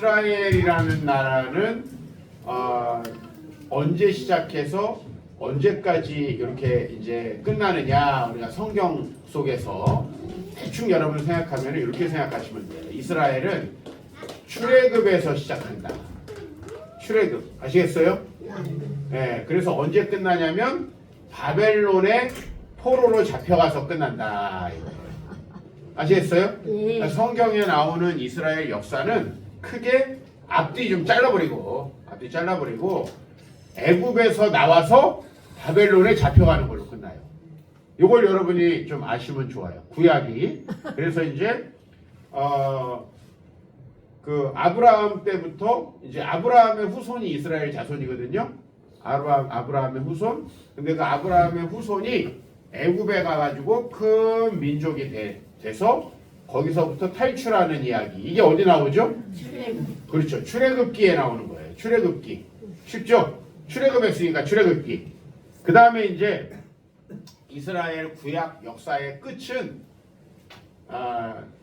이스라엘이라는 나라는 언제 시작해서 언제까지 이렇게 이제 끝나느냐, 우리가 성경 속에서 대충 여러분 생각하면 이렇게 생각하시면 돼요. 이스라엘은 출애굽에서 시작한다. 출애굽 아시겠어요? 네, 그래서 언제 끝나냐면 바벨론의 포로로 잡혀가서 끝난다. 아시겠어요? 그러니까 성경에 나오는 이스라엘 역사는 크게 앞뒤 좀 잘라버리고 애굽에서 나와서 바벨론에 잡혀가는 걸로 끝나요. 이걸 여러분이 좀 아시면 좋아요. 구약이. 그래서 이제 그 아브라함 때부터 이제 아브라함의 후손이 이스라엘 자손이거든요. 아브라함의 후손. 근데 그 아브라함의 후손이 애굽에 가가지고 큰 민족이 돼서 거기서부터 탈출하는 이야기. 이게 어디 나오죠? 출애굽. 그렇죠. 출애굽기에 나오는 거예요. 출애굽기. 쉽죠? 출애굽했으니까 출애굽기. 그 다음에 이제 이스라엘 구약 역사의 끝은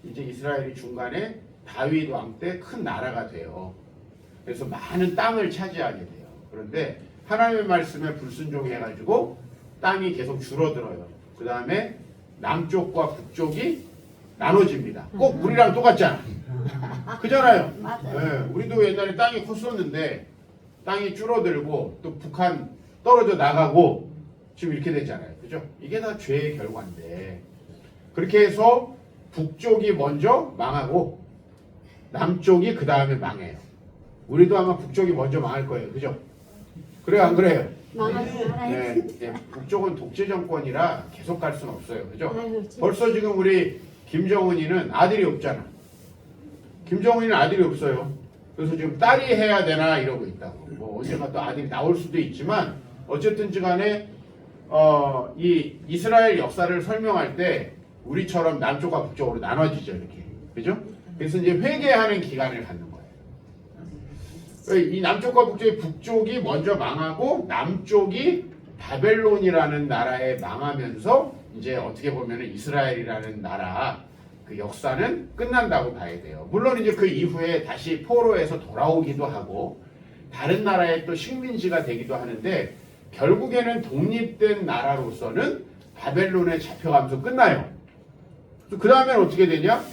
이제 이스라엘이 중간에 다윗 왕 때 큰 나라가 돼요. 그래서 많은 땅을 차지하게 돼요. 그런데 하나님의 말씀에 불순종해가지고 땅이 계속 줄어들어요. 그 다음에 남쪽과 북쪽이 나눠집니다. 꼭 우리랑 똑같잖아. 그잖아요. 네, 우리도 옛날에 땅이 컸었는데 땅이 줄어들고 또 북한 떨어져 나가고 지금 이렇게 되잖아요. 그죠? 이게 다 죄의 결과인데 그렇게 해서 북쪽이 먼저 망하고 남쪽이 그 다음에 망해요. 우리도 아마 북쪽이 먼저 망할 거예요. 그죠? 그래요? 안 그래요? 네, 북쪽은 독재 정권이라 계속 갈 수는 없어요. 그죠? 벌써 지금 우리 김정은이는 아들이 없잖아. 김정은이는 아들이 없어요. 그래서 지금 딸이 해야 되나 이러고 있다고. 뭐 언젠가 또 아들이 나올 수도 있지만 어쨌든 간에 이 이스라엘 역사를 설명할 때 우리처럼 남쪽과 북쪽으로 나눠지죠. 이렇게. 그죠? 그래서 이제 회개하는 기간을 갖는 거예요. 이 남쪽과 북쪽이 먼저 망하고 남쪽이 바벨론이라는 나라에 망하면서 이제 어떻게 보면 이스라엘이라는 나라 그 역사는 끝난다고 봐야 돼요. 물론 이제 그 이후에 다시 포로에서 돌아오기도 하고 다른 나라의 또 식민지가 되기도 하는데 결국에는 독립된 나라로서는 바벨론에 잡혀가면서 끝나요. 그 다음에는 어떻게 되냐?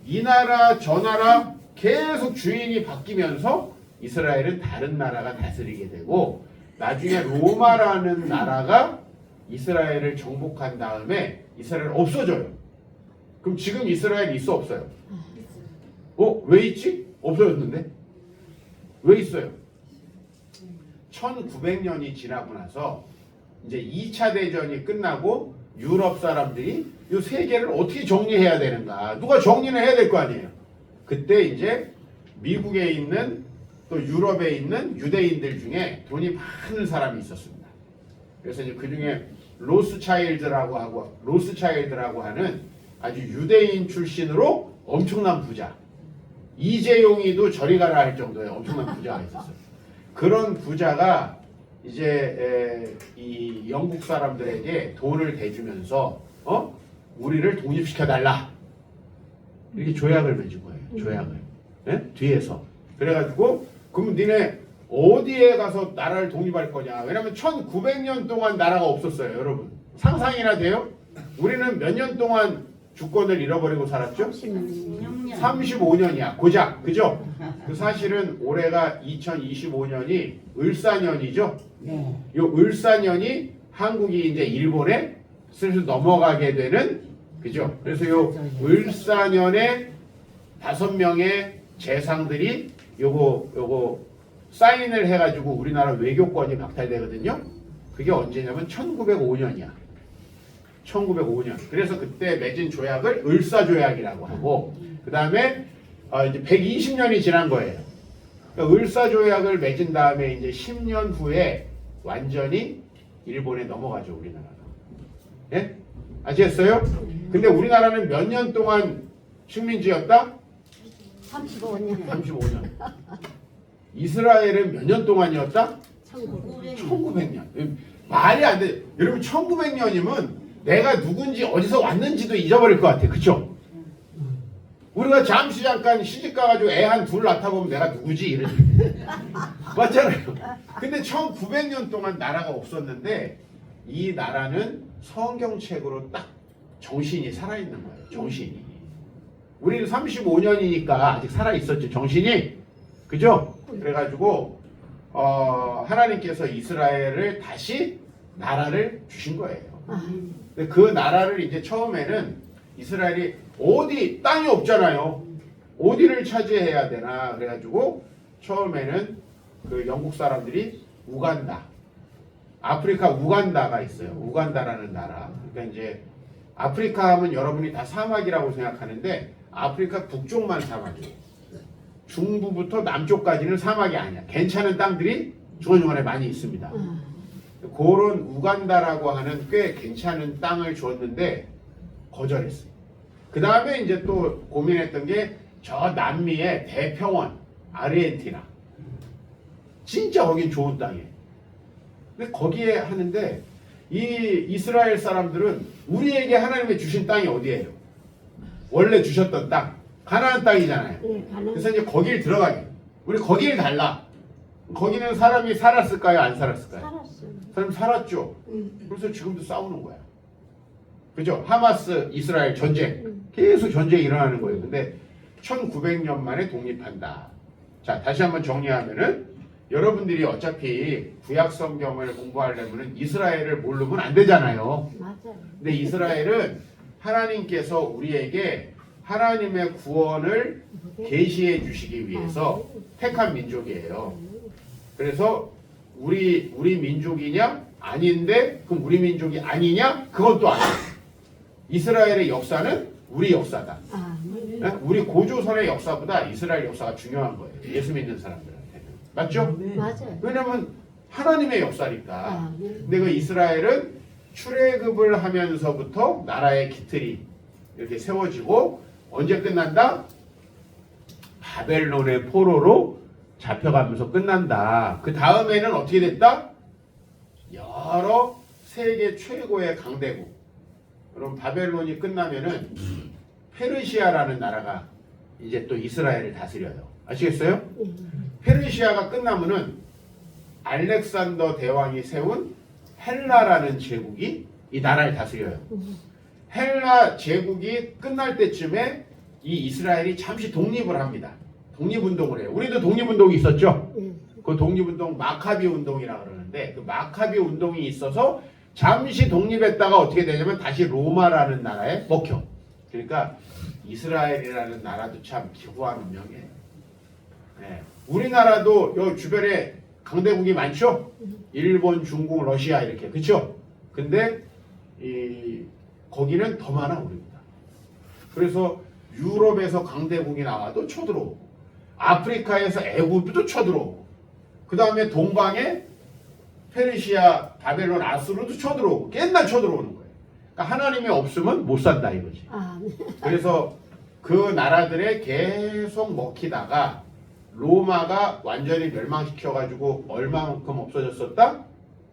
이 나라 저 나라 계속 주인이 바뀌면서 이스라엘은 다른 나라가 다스리게 되고 나중에 로마라는 나라가 이스라엘을 정복한 다음에 이스라엘 없어져요. 그럼 지금 이스라엘 있어 없어요? 왜 있지? 없어졌는데? 왜 있어요? 1900년이 지나고 나서 이제 2차 대전이 끝나고 유럽 사람들이 이 세계를 어떻게 정리해야 되는가? 누가 정리를 해야 될 거 아니에요? 그때 이제 미국에 있는 또 유럽에 있는 유대인들 중에 돈이 많은 사람이 있었습니다. 그래서 이제 그 중에 로스차일드라고 하는 아주 유대인 출신으로 엄청난 부자. 이재용이도 저리 가라 할 정도의 엄청난 부자가 있었어요. 그런 부자가 이제 이 영국 사람들에게 돈을 대주면서 우리를 독립시켜달라. 이렇게 조약을 맺은 거예요. 조약을. 네? 뒤에서. 그래가지고 그럼 니네 어디에 가서 나라를 독립할 거냐. 왜냐면 1900년 동안 나라가 없었어요. 여러분. 상상이나 돼요? 우리는 몇 년 동안 주권을 잃어버리고 살았죠? 35년이야. 고작. 그죠? 그 사실은 올해가 2025년이 을사년이죠? 네. 요 을사년이 한국이 이제 일본에 슬슬 넘어가게 되는, 그죠? 그래서 요 을사년에 5명의 재상들이 요거 사인을 해가지고 우리나라 외교권이 박탈되거든요. 그게 언제냐면 1905년이야. 1905년. 그래서 그때 맺은 조약을 을사조약이라고 하고, 그 다음에 이제 120년이 지난 거예요. 그러니까 을사조약을 맺은 다음에 이제 10년 후에 완전히 일본에 넘어가죠, 우리나라가. 예? 아시겠어요? 근데 우리나라는 몇 년 동안 식민지였다? 35년. 35년. 이스라엘은 몇 년 동안이었다? 1900년. 말이 안 돼. 여러분 1900년이면 내가 누군지 어디서 왔는지도 잊어버릴 것 같아. 그쵸? 우리가 잠시 잠깐 시집 가가지고 애 한 둘 낳다 보면 내가 누구지 이러지. 맞잖아요. 근데 1900년 동안 나라가 없었는데 이 나라는 성경책으로 딱 정신이 살아있는 거예요. 정신이. 우리는 35년이니까 아직 살아있었죠. 정신이. 그죠? 그래가지고 하나님께서 이스라엘을 다시 나라를 주신 거예요. 근데 그 나라를 이제 처음에는 이스라엘이 어디 땅이 없잖아요. 어디를 차지해야 되나 그래가지고 처음에는 그 영국 사람들이 우간다, 아프리카 우간다가 있어요. 우간다라는 나라. 그러니까 이제 아프리카 하면 여러분이 다 사막이라고 생각하는데 아프리카 북쪽만 사막이에요. 중부부터 남쪽까지는 사막이 아니야. 괜찮은 땅들이 중간중간에 많이 있습니다. 그런 우간다라고 하는 꽤 괜찮은 땅을 줬는데 거절했어요. 그 다음에 이제 또 고민했던 게 저 남미의 대평원, 아르헨티나. 진짜 거긴 좋은 땅이에요. 근데 거기에 하는데 이 이스라엘 사람들은 우리에게 하나님이 주신 땅이 어디예요? 원래 주셨던 땅. 가나안 땅이잖아요. 그래서 이제 거길 들어가게. 우리 거기를 달라. 거기는 사람이 살았을까요? 안 살았을까요? 살았어. 사람 살았죠. 그래서 지금도 싸우는 거야. 그죠? 하마스 이스라엘 전쟁. 계속 전쟁이 일어나는 거예요. 근데 1900년 만에 독립한다. 자, 다시 한번 정리하면은 여러분들이 어차피 구약 성경을 공부하려면 이스라엘을 모르면 안 되잖아요. 맞아요. 근데 이스라엘은 하나님께서 우리에게 하나님의 구원을 계시해 주시기 위해서 택한 민족이에요. 그래서 우리 민족이냐? 아닌데 그럼 우리 민족이 아니냐? 그건 또 아니에요. 이스라엘의 역사는 우리 역사다. 네? 우리 고조선의 역사보다 이스라엘 역사가 중요한 거예요. 예수 믿는 사람들한테는. 맞죠? 맞아요. 왜냐면 하나님의 역사니까. 네. 근데 그 이스라엘은 출애굽을 하면서부터 나라의 기틀이 이렇게 세워지고 언제 끝난다? 바벨론의 포로로 잡혀가면서 끝난다. 그 다음에는 어떻게 됐다? 여러 세계 최고의 강대국. 그럼 바벨론이 끝나면은 페르시아라는 나라가 이제 또 이스라엘을 다스려요. 아시겠어요? 페르시아가 끝나면은 알렉산더 대왕이 세운 헬라라는 제국이 이 나라를 다스려요. 헬라 제국이 끝날 때쯤에 이 이스라엘이 잠시 독립을 합니다. 독립운동을 해요. 우리도 독립운동이 있었죠? 그 독립운동 마카비 운동이라고 그러는데 그 마카비 운동이 있어서 잠시 독립했다가 어떻게 되냐면 다시 로마라는 나라에 먹혀. 그러니까 이스라엘이라는 나라도 참 기구한 운명이에요. 네. 우리나라도 요 주변에 강대국이 많죠? 일본, 중국, 러시아 이렇게. 그렇죠? 근데 거기는 더 많아 우리보다. 그래서 유럽에서 강대국이 나와도 쳐들어오고 아프리카에서 애굽도 쳐들어오고 그 다음에 동방에 페르시아, 바벨론, 아수르도 쳐들어오고 맨날 쳐들어오는 거예요. 그러니까 하나님이 없으면 못 산다 이거지. 그래서 그 나라들에 계속 먹히다가 로마가 완전히 멸망시켜가지고 얼마만큼 없어졌었다?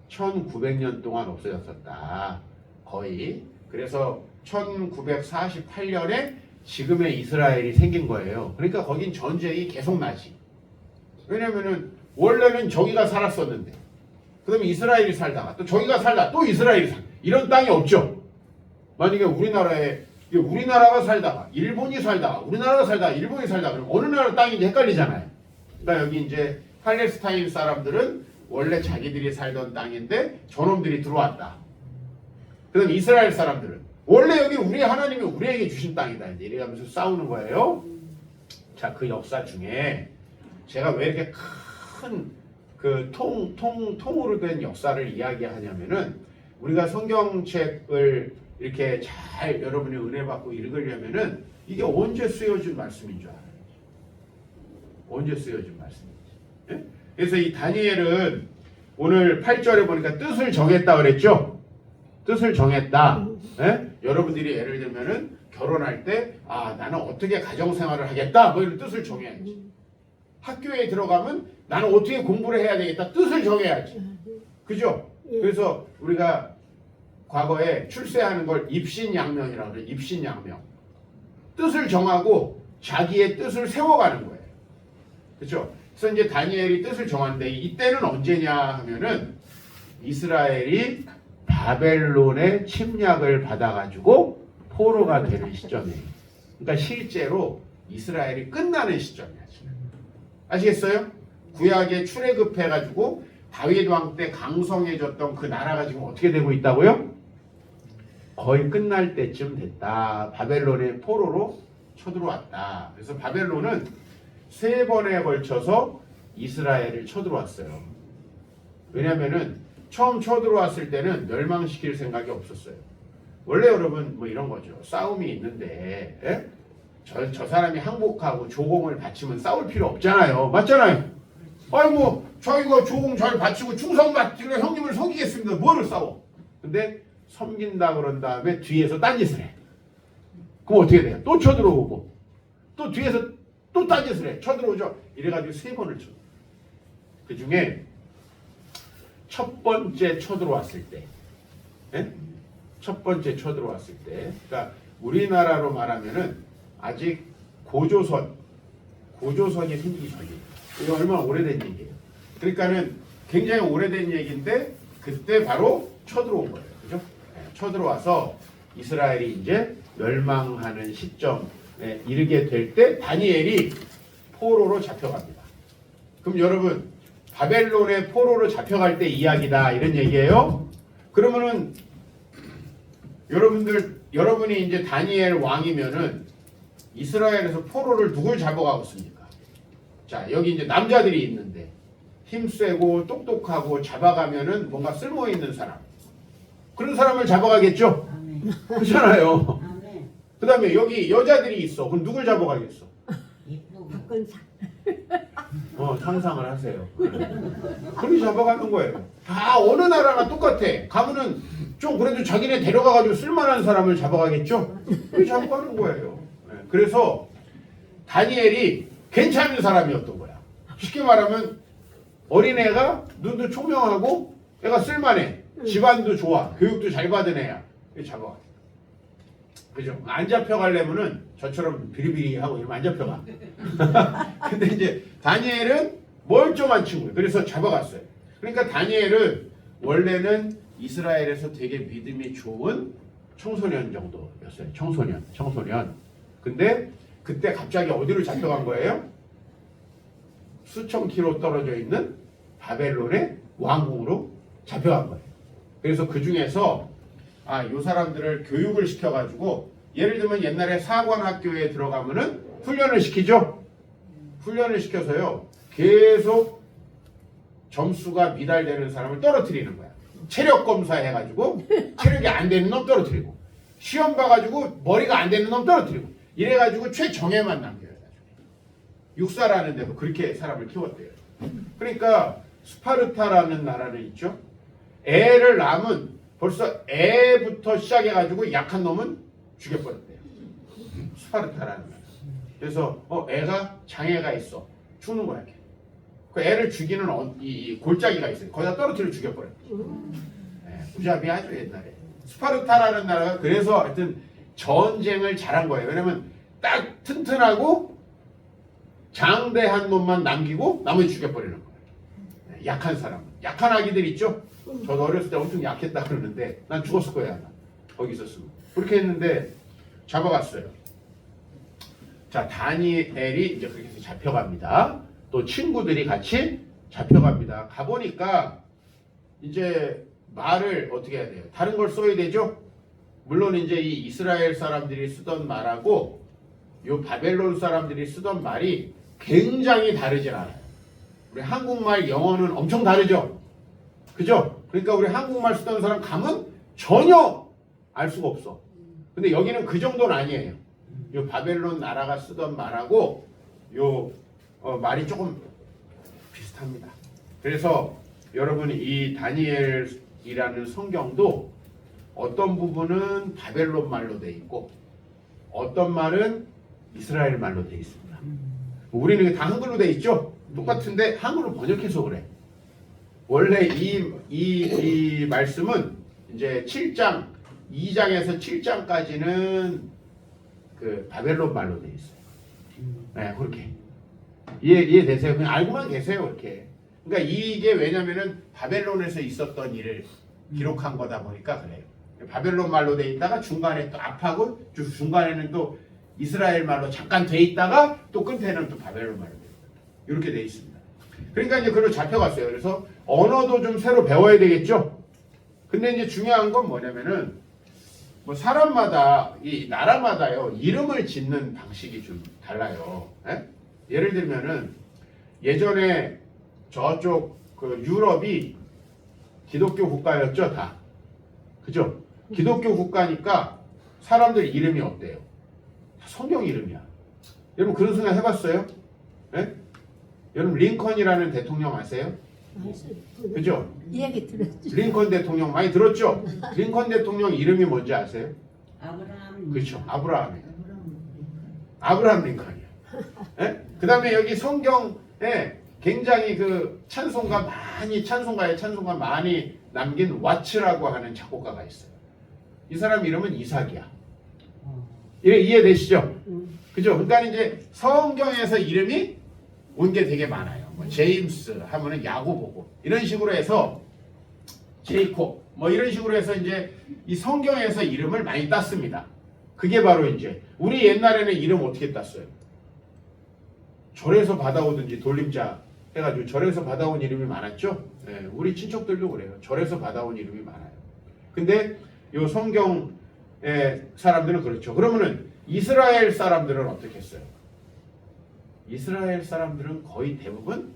1900년 동안 없어졌었다. 거의. 그래서 1948년에 지금의 이스라엘이 생긴 거예요. 그러니까 거긴 전쟁이 계속 나지. 왜냐면은 원래는 저기가 살았었는데 그 다음에 이스라엘이 살다가 또 저기가 살다가 또 이스라엘이 살다. 이런 땅이 없죠. 만약에 우리나라가 살다가 일본이 살다가 우리나라가 살다가 일본이 살다가 그러면 어느 나라 땅인지 헷갈리잖아요. 그러니까 여기 이제 팔레스타인 사람들은 원래 자기들이 살던 땅인데 저놈들이 들어왔다. 그 다음에 이스라엘 사람들은 원래 여기 우리 하나님이 우리에게 주신 땅이다. 이제 이래가면서 싸우는 거예요. 자, 그 역사 중에 제가 왜 이렇게 큰 그 통으로 된 역사를 이야기하냐면은 우리가 성경책을 이렇게 잘 여러분이 은혜 받고 읽으려면은 이게 언제 쓰여진 말씀인 줄 알아요. 언제 쓰여진 말씀인지. 예? 그래서 이 다니엘은 오늘 8절에 보니까 뜻을 정했다 그랬죠? 뜻을 정했다. 예? 여러분들이 예를 들면은 결혼할 때 나는 어떻게 가정생활을 하겠다 뭐 이런 뜻을 정해야지. 학교에 들어가면 나는 어떻게 공부를 해야 되겠다 뜻을 정해야지. 그죠? 그래서 우리가 과거에 출세하는 걸 입신양명이라고 그래요. 입신양명. 뜻을 정하고 자기의 뜻을 세워가는 거예요. 그렇죠? 그래서 이제 다니엘이 뜻을 정하는데 이때는 언제냐 하면은 이스라엘이 바벨론의 침략을 받아가지고 포로가 되는 시점이에요. 그러니까 실제로 이스라엘이 끝나는 시점이야 지금. 아시겠어요? 구약에 출애굽해가지고 다윗 왕 때 강성해졌던 그 나라가 지금 어떻게 되고 있다고요? 거의 끝날 때쯤 됐다. 바벨론의 포로로 쳐들어왔다. 그래서 바벨론은 3번에 걸쳐서 이스라엘을 쳐들어왔어요. 왜냐면은 처음 쳐들어왔을 때는 멸망시킬 생각이 없었어요. 원래 여러분 뭐 이런 거죠. 싸움이 있는데 예? 저 사람이 항복하고 조공을 바치면 싸울 필요 없잖아요. 맞잖아요. 아니 뭐 자기가 조공 잘 바치고 충성 바치고 형님을 섬기겠습니다. 뭐를 싸워? 근데 섬긴다 그런 다음에 뒤에서 딴짓을 해. 그럼 어떻게 돼요? 또 쳐들어오고 또 뒤에서 또 딴짓을 해. 쳐들어오죠. 이래가지고 3번을 쳐. 그 중에 첫 번째 쳐들어왔을 때 예? 첫 번째 쳐들어왔을 때 그러니까 우리나라로 말하면은 아직 고조선이 생기기 전이에요. 이거 얼마나 오래된 얘기예요. 그러니까는 굉장히 오래된 얘기인데 그때 바로 쳐들어온 거예요. 그죠? 네, 쳐들어와서 이스라엘이 이제 멸망하는 시점에 이르게 될 때 다니엘이 포로로 잡혀갑니다. 그럼 여러분 바벨론의 포로로 잡혀갈 때 이야기다 이런 얘기예요. 그러면은 여러분이 이제 다니엘 왕이면은 이스라엘에서 포로를 누굴 잡아가고 있습니까? 자, 여기 이제 남자들이 있는데 힘세고 똑똑하고 잡아가면은 뭔가 쓸모 있는 사람. 그런 사람을 잡아가겠죠? 아멘. 그렇잖아요. 아멘. 그다음에 여기 여자들이 있어. 그럼 누굴 잡아가겠어? 예쁘고. 박근사. 상상을 하세요. 그렇게 잡아가는 거예요. 다 어느 나라나 똑같아. 가면은 좀 그래도 자기네 데려가가지고 쓸만한 사람을 잡아가겠죠? 그렇게 잡아가는 거예요. 네, 그래서 다니엘이 괜찮은 사람이었던 거야. 쉽게 말하면 어린애가 눈도 총명하고 애가 쓸만해. 집안도 좋아. 교육도 잘 받은 애야. 그래서 잡아가. 그죠? 안 잡혀가려면은 저처럼 비리비리하고 이러면 안 잡혀가. 근데 이제 다니엘은 멀쩡한 친구예요. 그래서 잡아갔어요. 그러니까 다니엘은 원래는 이스라엘에서 되게 믿음이 좋은 청소년 정도였어요. 청소년. 근데 그때 갑자기 어디로 잡혀간 거예요? 수천 킬로 떨어져 있는 바벨론의 왕궁으로 잡혀간 거예요. 그래서 그 중에서 요 사람들을 교육을 시켜가지고 예를 들면 옛날에 사관학교에 들어가면은 훈련을 시키죠. 훈련을 시켜서요. 계속 점수가 미달되는 사람을 떨어뜨리는 거야. 체력 검사 해가지고 체력이 안 되는 놈 떨어뜨리고 시험 봐가지고 머리가 안 되는 놈 떨어뜨리고 이래가지고 최정예만 남겨요. 육사라는 데도 그렇게 사람을 키웠대요. 그러니까 스파르타라는 나라는 있죠. 애를 낳으면 벌써 애부터 시작해가지고 약한 놈은 죽여버렸대요. 스파르타라는 나라. 그래서 애가 장애가 있어. 죽는 거야. 그 애를 죽이는 이 골짜기가 있어요. 거기다 떨어뜨려 죽여버렸대요. 무자비하죠 옛날에. 스파르타라는 나라가 그래서 하여튼 전쟁을 잘한 거예요. 왜냐면 딱 튼튼하고 장대한 놈만 남기고 나머지 죽여버리는 거예요. 약한 사람. 약한 아기들 있죠? 저도 어렸을 때 엄청 약했다 그러는데 난 죽었을 거야. 거기 있었으면. 그렇게 했는데 잡아갔어요. 자, 다니엘이 이제 그렇게 해서 잡혀갑니다. 또 친구들이 같이 잡혀갑니다. 가보니까 이제 말을 어떻게 해야 돼요? 다른 걸 써야 되죠? 물론 이제 이 이스라엘 사람들이 쓰던 말하고 요 바벨론 사람들이 쓰던 말이 굉장히 다르진 않아요. 우리 한국말, 영어는 엄청 다르죠? 그죠? 그러니까 우리 한국말 쓰던 사람 가면 전혀 알 수가 없어. 근데 여기는 그 정도는 아니에요. 요 바벨론 나라가 쓰던 말하고 요 말이 조금 비슷합니다. 그래서 여러분이 이 다니엘이라는 성경도 어떤 부분은 바벨론 말로 돼 있고 어떤 말은 이스라엘 말로 돼 있습니다. 우리는 다 한글로 돼 있죠? 똑같은데 한글로 번역해서 그래. 원래 이 말씀은 이제 7장 2장에서 7장까지는 그 바벨론 말로 돼 있어요. 네, 그렇게 이해되세요? 그냥 알고만 계세요, 이렇게. 그러니까 이게 왜냐면은 바벨론에서 있었던 일을 기록한 거다 보니까 그래요. 바벨론 말로 돼 있다가 중간에 또 앞하고 중간에는 또 이스라엘 말로 잠깐 돼 있다가 또 끝에는 또 바벨론 말로 돼 있다. 이렇게 돼 있습니다. 그러니까 이제 그걸 잡혀갔어요. 그래서 언어도 좀 새로 배워야 되겠죠. 근데 이제 중요한 건 뭐냐면은 뭐 사람마다 이 나라마다요 이름을 짓는 방식이 좀 달라요. 예? 예를 들면은 예전에 저쪽 그 유럽이 기독교 국가였죠, 다. 그죠? 기독교 국가니까 사람들 이름이 어때요? 다 성경 이름이야. 여러분 그런 생각 해봤어요? 예? 여러분 링컨이라는 대통령 아세요? 그죠? 이야기 들었지. 링컨 대통령 많이 들었죠? 링컨 대통령 이름이 뭔지 아세요? 아브라함. 그렇죠. 아브라함이에요. 아브라함 링컨이야. 예? 그 다음에 여기 성경에 굉장히 그 찬송가 많이 남긴 왓츠라고 하는 작곡가가 있어요. 이 사람 이름은 이삭이야. 이해되시죠? 그죠? 그러니까 이제 성경에서 이름이 온 게 되게 많아요. 뭐 제임스 하면은 야고보고 이런 식으로 해서 제이콥 뭐 이런 식으로 해서 이제 이 성경에서 이름을 많이 땄습니다. 그게 바로 이제 우리 옛날에는 이름 어떻게 땄어요? 절에서 받아오든지 돌림자 해가지고 절에서 받아온 이름이 많았죠. 네, 우리 친척들도 그래요. 절에서 받아온 이름이 많아요. 근데 요 성경의 사람들은 그렇죠. 그러면은 이스라엘 사람들은 어떻게 했어요? 이스라엘 사람들은 거의 대부분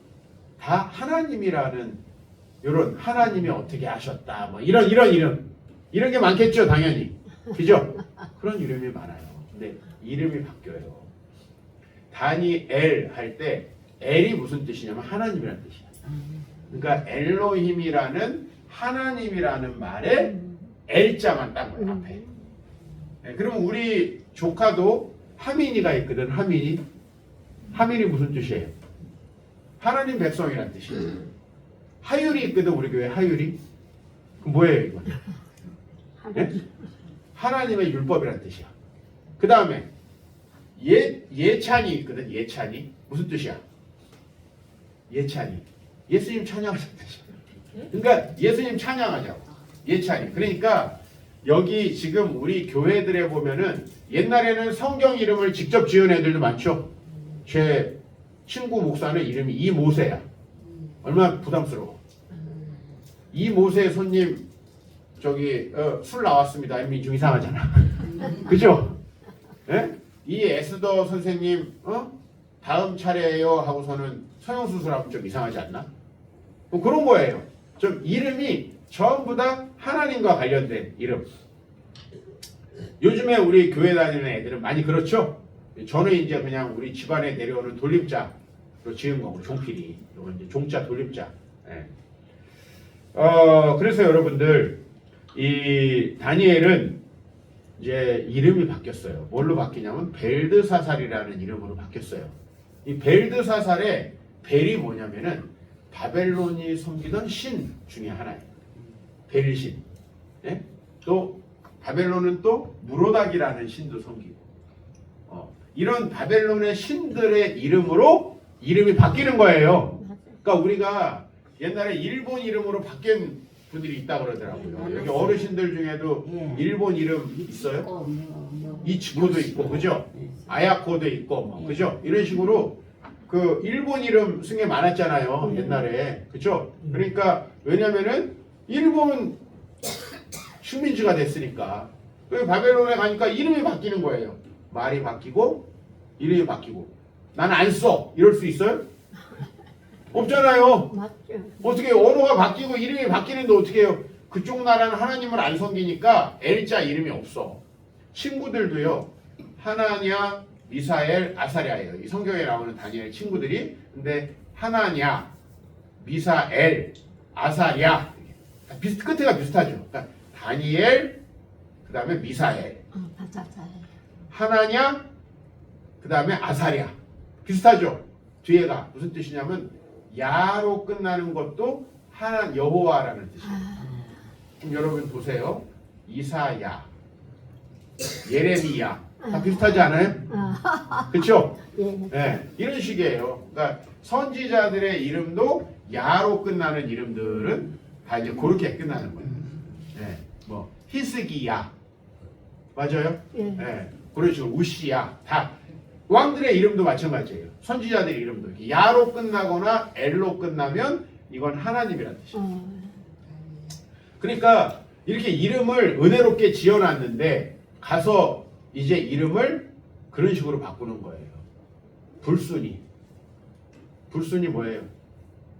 다 하나님이라는 요런 하나님이 어떻게 하셨다 뭐 이런 이런 게 많겠죠, 당연히. 그죠? 그런 이름이 많아요. 근데 이름이 바뀌어요. 다니엘 할 때 엘이 무슨 뜻이냐면 하나님이라는 뜻이야. 그러니까 엘로힘이라는 하나님이라는 말에 엘자만 딴 거야, 앞에. 네, 그러면 우리 조카도 하민이가 있거든. 하민이 무슨 뜻이에요? 하나님 백성이라는 뜻이에요. 하율이 있거든, 우리 교회 하율이. 그럼 뭐예요, 이거? 네? 하나님의 율법이라는 뜻이야. 그 다음에 예찬이 있거든. 예찬이 무슨 뜻이야? 예찬이 예수님 찬양하자는 뜻이야. 그러니까 예수님 찬양하자고. 예찬이. 그러니까 여기 지금 우리 교회들에 보면은 옛날에는 성경 이름을 직접 지은 애들도 많죠. 제 친구 목사는 이름이 이모세야. 얼마나 부담스러워. 이모세 손님 저기 술 나왔습니다. 이러면 좀 이상하잖아. 그죠? 예? 이 에스더 선생님 다음 차례예요 하고서는 성형수술하면 좀 이상하지 않나? 뭐 그런 거예요. 좀 이름이 전부 다 하나님과 관련된 이름. 요즘에 우리 교회 다니는 애들은 많이 그렇죠? 저는 이제 그냥 우리 집안에 내려오는 돌림자로 지은 거고, 종필이. 이건 이제 종자 돌림자. 예. 그래서 여러분들, 이 다니엘은 이제 이름이 바뀌었어요. 뭘로 바뀌냐면 벨드사살이라는 이름으로 바뀌었어요. 이 벨드사살의 벨이 뭐냐면은 바벨론이 섬기던 신 중에 하나예요. 벨신. 예? 또 바벨론은 또 무로닥이라는 신도 섬기고. 이런 바벨론의 신들의 이름으로 이름이 바뀌는 거예요. 그러니까 우리가 옛날에 일본 이름으로 바뀐 분들이 있다 그러더라고요. 여기 어르신들 중에도 일본 이름 있어요? 이치코도 있고, 그죠? 아야코도 있고, 뭐, 그죠? 이런 식으로 그 일본 이름 쓴 게 많았잖아요, 옛날에. 그죠? 그러니까 왜냐면은 일본 식민지가 됐으니까. 그 바벨론에 가니까 이름이 바뀌는 거예요. 말이 바뀌고 이름이 바뀌고. 난 안 써. 이럴 수 있어요? 없잖아요. 맞죠. 어떻게 언어가 바뀌고 이름이 바뀌는데 어떻게 해요? 그쪽 나라는 하나님을 안 섬기니까 엘자 이름이 없어. 친구들도요. 하나냐, 미사엘, 아사랴예요. 이 성경에 나오는 다니엘 친구들이. 근데 하나냐, 미사엘, 아사랴 끝에가 비슷하죠. 그러니까 다니엘, 그 다음에 미사엘, 하나냐, 그 다음에 아사랴 비슷하죠. 뒤에가 무슨 뜻이냐면 야로 끝나는 것도 하나 여호와라는 뜻이에요. 그럼 여러분 보세요. 이사야, 예레미야 다 비슷하지 않아요? 그렇죠? 예. 예, 이런 식이에요. 그러니까 선지자들의 이름도 야로 끝나는 이름들은 다 이제 그렇게 끝나는 거예요. 예, 뭐 히스기야 맞아요? 예. 예, 그런 식으로 우시야 다 왕들의 이름도 마찬가지예요. 선지자들 이름도 야로 끝나거나 엘로 끝나면 이건 하나님이라는 뜻이에요. 그러니까 이렇게 이름을 은혜롭게 지어놨는데 가서 이제 이름을 그런 식으로 바꾸는 거예요. 불순이. 불순이 뭐예요?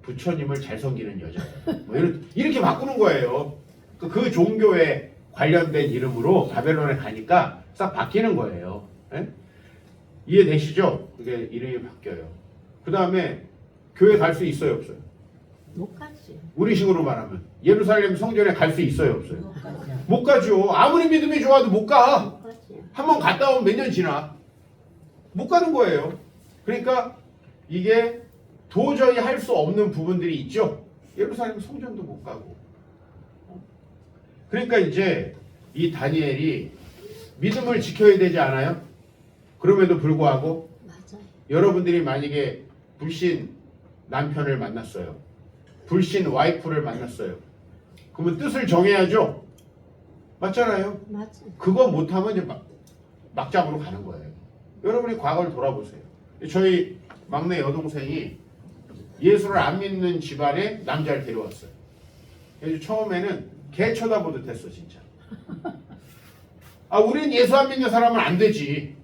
부처님을 잘 섬기는 여자. 뭐 이렇게 바꾸는 거예요. 그 종교에 관련된 이름으로 바벨론에 가니까 싹 바뀌는 거예요. 예? 이해되시죠? 그게 이름이 바뀌어요. 그 다음에 교회 갈 수 있어요, 없어요? 못 가지. 우리 식으로 말하면 예루살렘 성전에 갈 수 있어요, 없어요? 못 가죠. 아무리 믿음이 좋아도 못 가. 못 가지. 한번 갔다 오면 몇 년 지나. 못 가는 거예요. 그러니까 이게 도저히 할 수 없는 부분들이 있죠. 예루살렘 성전도 못 가고. 그러니까 이제 이 다니엘이 믿음을 지켜야 되지 않아요? 그럼에도 불구하고 맞아요. 여러분들이 만약에 불신 남편을 만났어요. 불신 와이프를 만났어요. 그러면 뜻을 정해야죠. 맞잖아요. 맞아. 그거 못하면 이제 막장으로 가는 거예요. 여러분이 과거를 돌아보세요. 저희 막내 여동생이 예수를 안 믿는 집안에 남자를 데려왔어요. 그래서 처음에는 개 쳐다보듯 했어 진짜. 아 우린 예수 안 믿는 사람은 안 되지.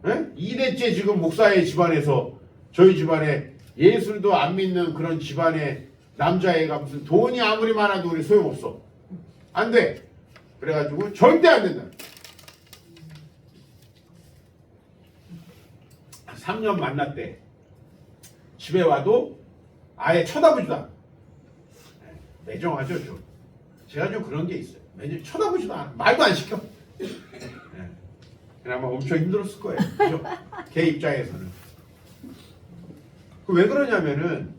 에? 2대째 지금 목사의 집안에서 저희 집안에 예술도 안 믿는 그런 집안에 남자애가 무슨 돈이 아무리 많아도 우리 소용없어. 안 돼. 그래가지고 절대 안 된다. 3년 만났대. 집에 와도 아예 쳐다보지도 않아. 매정하죠 좀. 제가 좀 그런 게 있어요. 매정 쳐다보지도 않아. 말도 안 시켜. 아마 엄청 힘들었을 거예요. 그죠? 걔 입장에서는. 왜 그러냐면은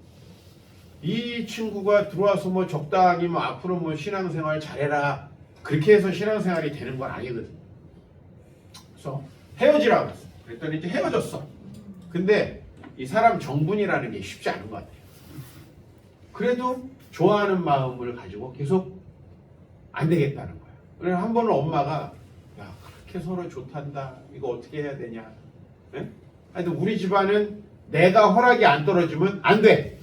이 친구가 들어와서 뭐 적당히 뭐 앞으로 뭐 신앙생활 잘해라 그렇게 해서 신앙생활이 되는 건 아니거든. 그래서 헤어지라고 했어. 그랬더니 이제 헤어졌어. 근데 이 사람 정분이라는 게 쉽지 않은 것 같아요. 그래도 좋아하는 마음을 가지고 계속 안 되겠다는 거예요. 그래서 한 번은 엄마가 야 그렇게 서로 좋단다. 이거 어떻게 해야 되냐. 예? 하여튼 우리 집안은 내가 허락이 안 떨어지면 안 돼.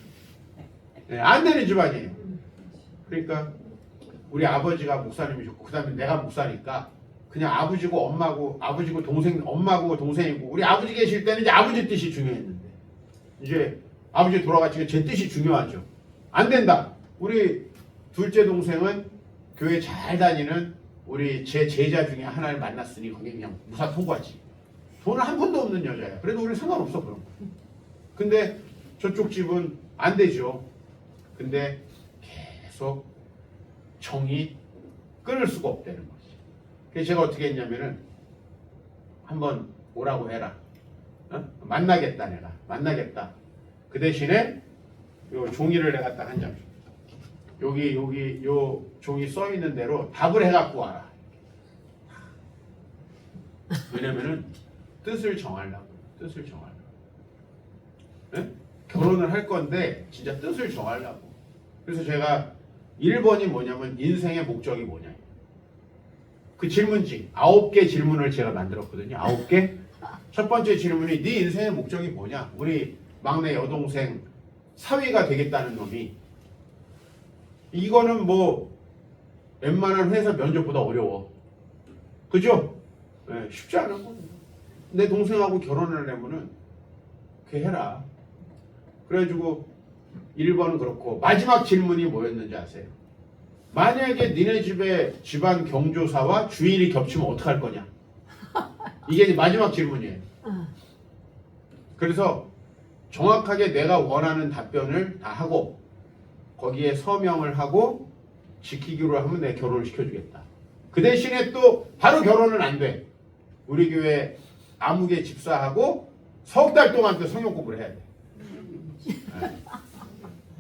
예, 안 되는 집안이에요. 그러니까 우리 아버지가 목사님이셨고 그 다음에 내가 목사니까 그냥 아버지고 엄마고 아버지고 동생 엄마고 동생이고 우리 아버지 계실 때는 이제 아버지 뜻이 중요했는데 이제 아버지 돌아가시니까 제 뜻이 중요하죠. 안 된다. 우리 둘째 동생은 교회 잘 다니는 우리 제 제자 중에 하나를 만났으니 거기 그냥 무사 통과지. 돈은 한 푼도 없는 여자야. 그래도 우리 상관없어 그런 거. 근데 저쪽 집은 안 되죠. 근데 계속 정이 끊을 수가 없다는 거지. 그래서 제가 어떻게 했냐면은 한번 오라고 해라. 어? 만나겠다 내가. 만나겠다. 그 대신에 요 종이를 내가 딱 한 장. 여기 요 종이 써 있는 대로 답을 해갖고 와라. 왜냐면은 뜻을 정하려고. 뜻을 정하려고. 네? 결혼을 할 건데 진짜 뜻을 정하려고. 그래서 제가 1번이 뭐냐면 인생의 목적이 뭐냐. 그 질문지 9개 질문을 제가 만들었거든요. 9개. 첫 번째 질문이 네 인생의 목적이 뭐냐. 우리 막내 여동생 사위가 되겠다는 놈이 이거는 뭐 웬만한 회사 면접보다 어려워. 그죠? 네, 쉽지 않은 거예요. 내 동생하고 결혼을 하려면은 그렇게 해라. 그래가지고 1번은 그렇고 마지막 질문이 뭐였는지 아세요? 만약에 니네 집에 집안 경조사와 주일이 겹치면 어떡할 거냐? 이게 마지막 질문이에요. 그래서 정확하게 내가 원하는 답변을 다 하고 거기에 서명을 하고 지키기로 하면 내 결혼을 시켜주겠다. 그 대신에 또 바로 결혼은 안 돼. 우리 교회 아무개 집사하고 석 달 동안 또 성경 공부를 해야 돼. 네.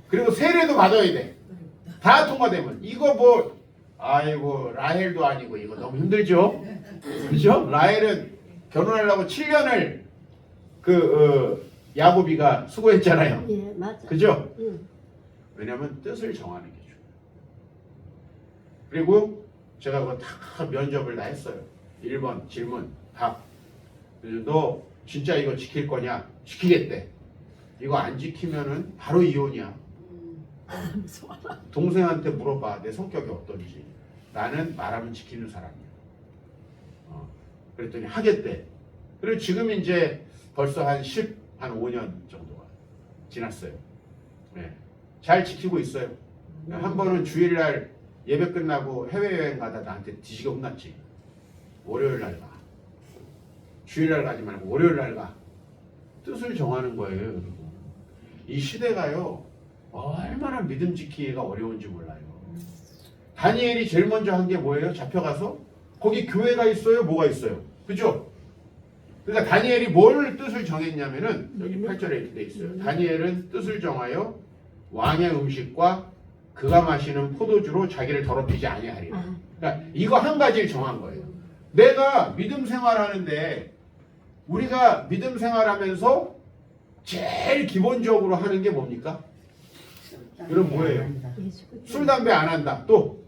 그리고 세례도 받아야 돼. 다 통과되면 이거 뭐 아이고 라헬도 아니고 이거 너무 힘들죠. 그렇죠? 라헬은 결혼하려고 7년을 야곱이가 수고했잖아요. 예, 맞아. 그죠? 응. 왜냐하면 뜻을 정하는 게 중요해요. 그리고 제가 그거 다 면접을 다 했어요. 1번 질문 답. 그래서 너 진짜 이거 지킬 거냐? 지키겠대. 이거 안 지키면은 바로 이혼이야. 무서워. 동생한테 물어봐. 내 성격이 어떤지. 나는 말하면 지키는 사람이야. 그랬더니 하겠대. 그리고 지금 이제 벌써 한 5년 정도가 지났어요. 네. 잘 지키고 있어요. 한 번은 주일날 예배 끝나고 해외여행 가다 나한테 뒤지게 혼났지. 월요일날 가. 주일날 가지 말고 월요일날 가. 뜻을 정하는 거예요. 여러분. 이 시대가요. 얼마나 믿음 지키기가 어려운지 몰라요. 다니엘이 제일 먼저 한 게 뭐예요? 잡혀가서 거기 교회가 있어요? 뭐가 있어요? 그죠? 그러니까 다니엘이 뭘 뜻을 정했냐면은 여기 8절에 이렇게 돼 있어요. 다니엘은 뜻을 정하여 왕의 음식과 그가 마시는 포도주로 자기를 더럽히지 아니하리라. 그러니까 이거 한 가지를 정한 거예요. 내가 믿음 생활하는데 우리가 믿음 생활하면서 제일 기본적으로 하는 게 뭡니까? 그럼 뭐예요? 술, 담배 안 한다. 또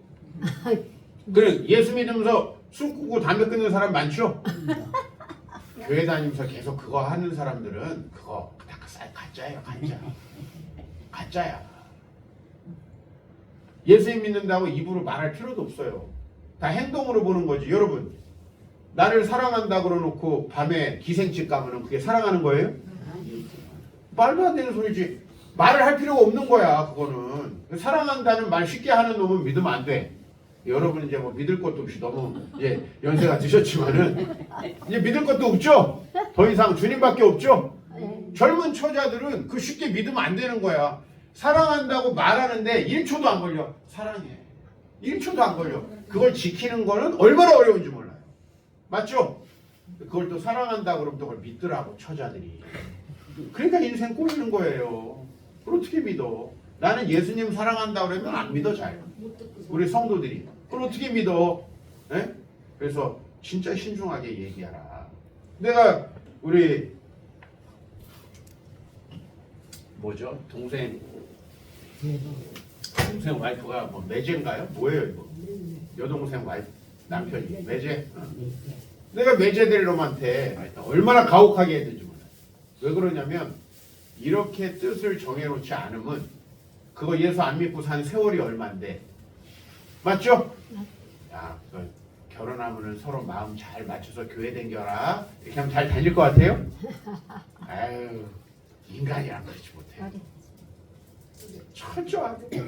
그래 예수 믿으면서 술 끊고 담배 끊는 사람 많죠? 교회 다니면서 계속 그거 하는 사람들은 그거 다 가짜예요. 가짜야. 예수 믿는다고 입으로 말할 필요도 없어요. 다 행동으로 보는 거지. 여러분 나를 사랑한다 그러놓고 밤에 기생집 가면은 그게 사랑하는 거예요? 말도 안 되는 소리지. 말을 할 필요가 없는 거야. 그거는 사랑한다는 말 쉽게 하는 놈은 믿으면 안 돼. 여러분 이제 뭐 믿을 것도 없이 너무 이제 연세가 드셨지만은 이제 믿을 것도 없죠. 더 이상 주님밖에 없죠. 젊은 처자들은 그 쉽게 믿으면 안 되는 거야. 사랑한다고 말하는데 1초도 안 걸려. 사랑해. 1초도 안 걸려. 그걸 지키는 거는 얼마나 어려운지 몰라요. 맞죠? 그걸 또 사랑한다 그러면 또 그걸 믿더라고 처자들이. 그러니까 인생 꼬이는 거예요. 그걸 어떻게 믿어? 나는 예수님 사랑한다 그러면 안 믿어 잘. 우리 성도들이. 그걸 어떻게 믿어? 네? 그래서 진짜 신중하게 얘기하라. 내가 우리 뭐죠? 동생 와이프가 뭐 매제인가요? 뭐예요 이거? 여동생 와이프 남편이 매제? 내가 매제될 놈한테 얼마나 가혹하게 했는지 몰라요. 왜 그러냐면 이렇게 뜻을 정해놓지 않으면 그거 예수 안 믿고 산 세월이 얼만데 맞죠? 야, 결혼하면은 서로 마음 잘 맞춰서 교회 댕겨라. 이렇게 하면 잘 다닐 것 같아요? 아유, 인간이란 그렇지 못해. 철저하게.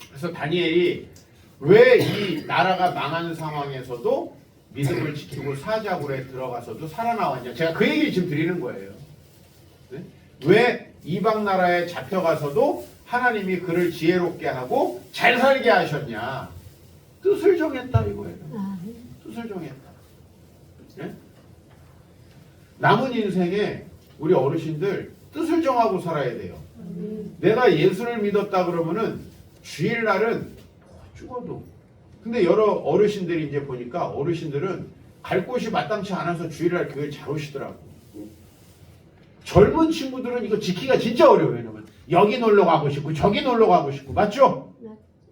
그래서 다니엘이 왜 이 나라가 망하는 상황에서도 믿음을 지키고 사자굴에 들어가서도 살아나왔냐. 제가 그 얘기를 지금 드리는 거예요. 네? 왜 이방 나라에 잡혀가서도 하나님이 그를 지혜롭게 하고 잘 살게 하셨냐. 뜻을 정했다 이거예요. 뜻을 정했다. 네? 남은 인생에 우리 어르신들 뜻을 정하고 살아야 돼요. 내가 예수를 믿었다 그러면은 주일날은 죽어도. 근데 여러 어르신들이 이제 보니까 어르신들은 갈 곳이 마땅치 않아서 주일날 교회 잘 오시더라고. 젊은 친구들은 이거 지키기가 진짜 어려워요. 왜냐면 여기 놀러 가고 싶고 저기 놀러 가고 싶고 맞죠?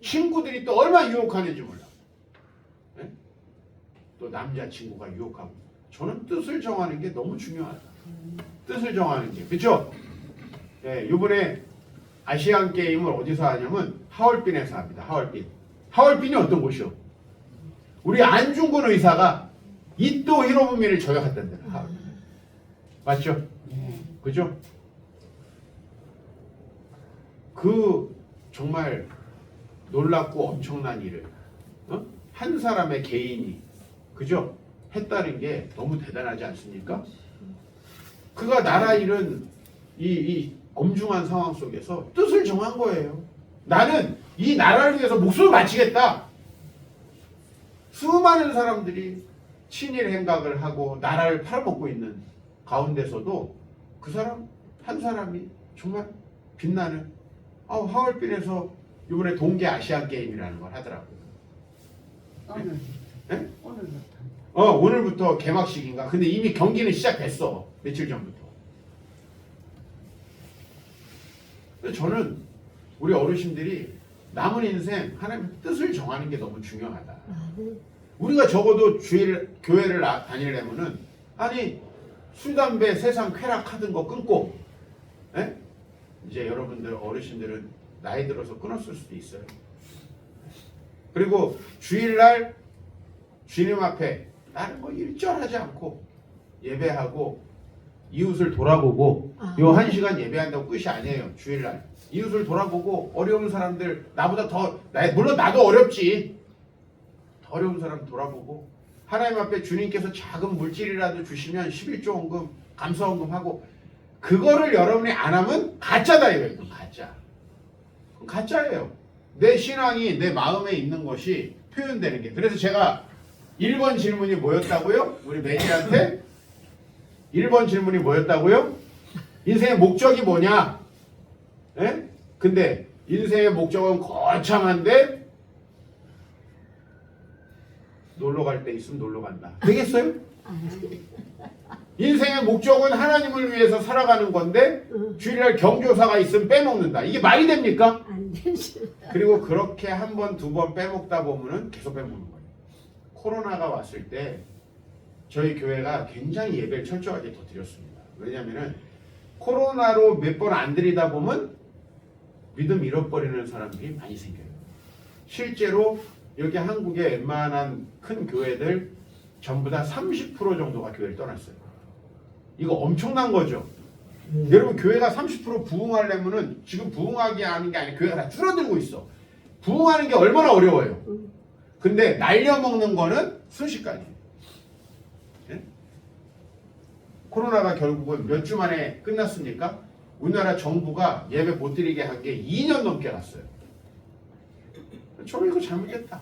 친구들이 또 얼마나 유혹하는지 몰라. 네? 또 남자친구가 유혹하고. 저는 뜻을 정하는 게 너무 중요하다. 뜻을 정하는 게. 그렇죠? 네, 이번에 아시안 게임을 어디서 하냐면 하얼빈에서 합니다. 하얼빈이 어떤 곳이요? 우리 안중근 의사가 이토 히로부미를 저격했던 데는 하얼빈. 맞죠? 그죠? 그 정말 놀랍고 엄청난 일을 한 사람의 개인이 그죠? 했다는 게 너무 대단하지 않습니까? 그가 나라 잃은 이 엄중한 상황 속에서 뜻을 정한 거예요. 나는 이 나라를 위해서 목숨을 바치겠다. 수많은 사람들이 친일 행각을 하고 나라를 팔아먹고 있는 가운데서도 그 사람 한 사람이 정말 빛나는 하얼빈에서 이번에 동계 아시안 게임이라는 걸 하더라고요. 오늘 네? 오늘부터 오늘부터 개막식인가? 근데 이미 경기는 시작됐어. 며칠 전부터. 근데 저는 우리 어르신들이 남은 인생 하나님의 뜻을 정하는 게 너무 중요하다. 우리가 적어도 교회를 다니려면은 아니 술, 담배, 세상 쾌락하던 거 끊고 에? 이제 여러분들 어르신들은 나이 들어서 끊었을 수도 있어요. 그리고 주일날 주님 앞에 다른 거 일절하지 않고 예배하고 이웃을 돌아보고 요 1시간 예배한다고 끝이 아니에요. 주일날 이웃을 돌아보고 어려운 사람들 나보다 더 물론 나도 어렵지. 더 어려운 사람 돌아보고 하나님 앞에 주님께서 작은 물질이라도 주시면 11조 헌금 감사 헌금하고 그거를 여러분이 안 하면 가짜다 이거예요. 가짜. 가짜예요. 내 신앙이 내 마음에 있는 것이 표현되는 게. 그래서 제가 1번 질문이 뭐였다고요? 우리 매니한테 1번 질문이 뭐였다고요? 인생의 목적이 뭐냐? 예? 근데 인생의 목적은 거창한데 놀러 갈 때 있으면 놀러 간다. 되겠어요? 인생의 목적은 하나님을 위해서 살아가는 건데 주일날 경조사가 있으면 빼먹는다. 이게 말이 됩니까? 안 되지. 그리고 그렇게 한 번, 두 번 빼먹다 보면은 계속 빼먹는 거예요. 코로나가 왔을 때 저희 교회가 굉장히 예배를 철저하게 더 드렸습니다. 왜냐면은 코로나로 몇 번 안 드리다 보면 믿음 잃어버리는 사람들이 많이 생겨요. 실제로 여기 한국의 웬만한 큰 교회들 전부 다 30% 정도가 교회를 떠났어요. 이거 엄청난 거죠. 여러분 교회가 30% 부흥하려면은 지금 부흥하기 하는 게 아니라 교회가 다 줄어들고 있어. 부흥하는 게 얼마나 어려워요. 근데 날려먹는 거는 순식간이에요. 예? 코로나가 결국은 몇 주 만에 끝났습니까? 우리나라 정부가 예배 못 드리게 한 게 2년 넘게 갔어요. 저는 이거 잘못했다.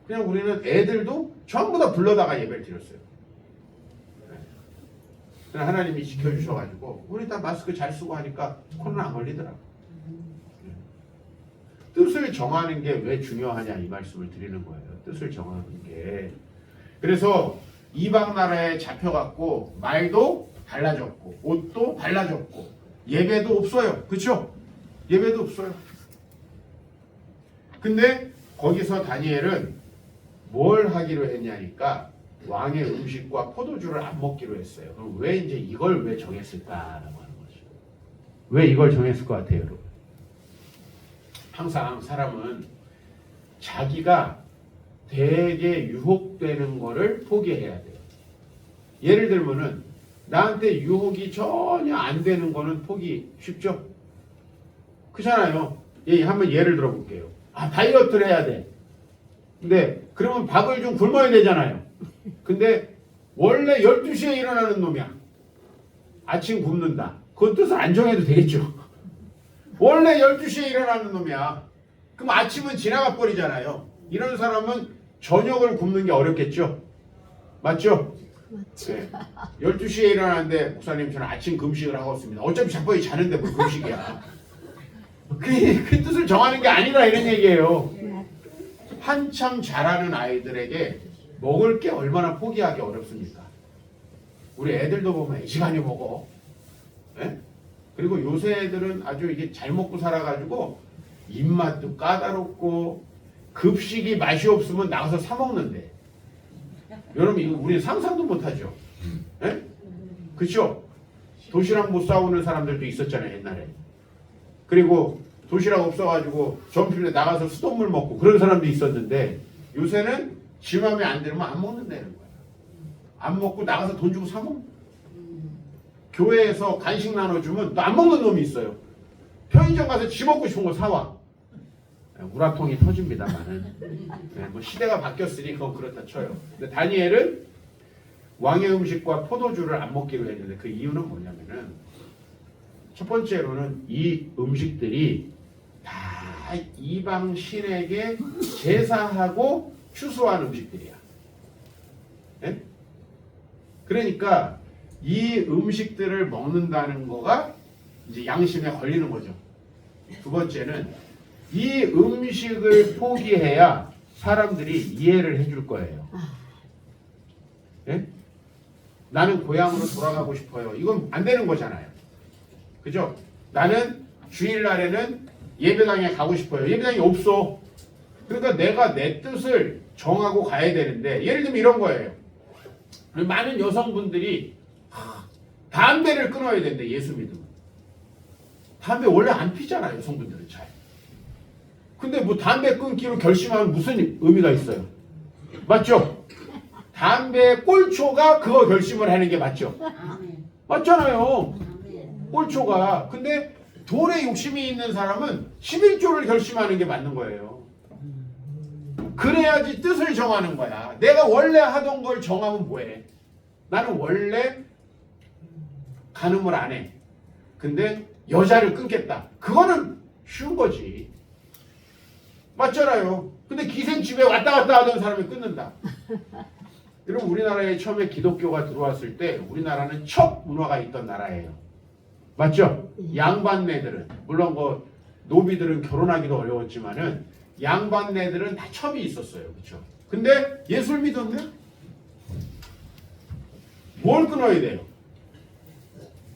그냥 우리는 애들도 전부 다 불러다가 예배를 드렸어요. 그냥 하나님이 지켜주셔가지고 우리 다 마스크 잘 쓰고 하니까 코로나 안 걸리더라고. 뜻을 정하는 게 왜 중요하냐 이 말씀을 드리는 거예요. 뜻을 정하는 게. 그래서 이방 나라에 잡혀갖고 말도 달라졌고 옷도 달라졌고 예배도 없어요. 그렇죠? 예배도 없어요. 근데 거기서 다니엘은 뭘 하기로 했냐니까 왕의 음식과 포도주를 안 먹기로 했어요. 그럼 왜 이제 이걸 왜 정했을까라고 하는 거죠. 왜 이걸 정했을 것 같아요, 여러분? 항상 사람은 자기가 되게 유혹되는 거를 포기해야 돼요. 예를 들면은 나한테 유혹이 전혀 안 되는 거는 포기 쉽죠? 그렇잖아요. 예, 한번 예를 들어볼게요. 다이어트를 해야 돼. 근데 그러면 밥을 좀 굶어야 되잖아요. 근데 원래 12시에 일어나는 놈이야. 아침 굶는다. 그건 뜻을 안 정해도 되겠죠. 원래 12시에 일어나는 놈이야. 그럼 아침은 지나가 버리잖아요. 이런 사람은 저녁을 굶는 게 어렵겠죠. 맞죠? 네. 12시에 일어나는데 목사님 저는 아침 금식을 하고 있습니다. 어차피 자빠이 자는데 뭐 금식이야. 그 뜻을 정하는 게 아니라 이런 얘기예요. 한참 자라는 아이들에게 먹을 게 얼마나 포기하기 어렵습니까? 우리 애들도 보면 이 시간에 먹어. 네? 그리고 요새 애들은 아주 이게 잘 먹고 살아가지고 입맛도 까다롭고 급식이 맛이 없으면 나가서 사 먹는데. 여러분 이거 우리 상상도 못하죠. 네? 그렇죠? 도시락 못 사오는 사람들도 있었잖아요 옛날에. 그리고 도시락 없어가지고 점심에 나가서 수돗물 먹고 그런 사람도 있었는데 요새는 지 맘에 안 들면 안 먹는다는 거야. 안 먹고 나가서 돈 주고 사 먹는. 교회에서 간식 나눠주면 또 안 먹는 놈이 있어요. 편의점 가서 지 먹고 싶은 거 사와. 우라통이 터집니다만은. 네, 뭐 시대가 바뀌었으니 그건 그렇다 쳐요. 근데 다니엘은 왕의 음식과 포도주를 안 먹기로 했는데 그 이유는 뭐냐면은 첫 번째로는 이 음식들이 다 이방 신에게 제사하고 추수한 음식들이야. 네? 그러니까 이 음식들을 먹는다는 거가 이제 양심에 걸리는 거죠. 두 번째는 이 음식을 포기해야 사람들이 이해를 해줄 거예요. 예? 나는 고향으로 돌아가고 싶어요. 이건 안 되는 거잖아요. 그죠? 나는 주일날에는 예배당에 가고 싶어요. 예배당이 없어. 그러니까 내가 내 뜻을 정하고 가야 되는데 예를 들면 이런 거예요. 많은 여성분들이 담배를 끊어야 된대. 예수 믿으면. 담배 원래 안 피잖아요. 여성분들은 잘. 근데 뭐 담배 끊기로 결심하면 무슨 의미가 있어요? 맞죠? 담배 꼴초가 그거 결심을 하는 게 맞죠? 맞잖아요. 꼴초가. 근데 돈에 욕심이 있는 사람은 11조를 결심하는 게 맞는 거예요. 그래야지 뜻을 정하는 거야. 내가 원래 하던 걸 정하면 뭐해? 나는 원래 간음을 안 해. 근데 여자를 끊겠다. 그거는 쉬운 거지. 맞잖아요. 근데 기생집에 왔다 갔다 하던 사람이 끊는다. 여러분 우리나라에 처음에 기독교가 들어왔을 때 우리나라는 첩 문화가 있던 나라예요. 맞죠? 양반네들은 물론 그 노비들은 결혼하기도 어려웠지만은 양반네들은 다 첩이 있었어요. 그렇죠? 근데 예수를 믿었네? 뭘 끊어야 돼요?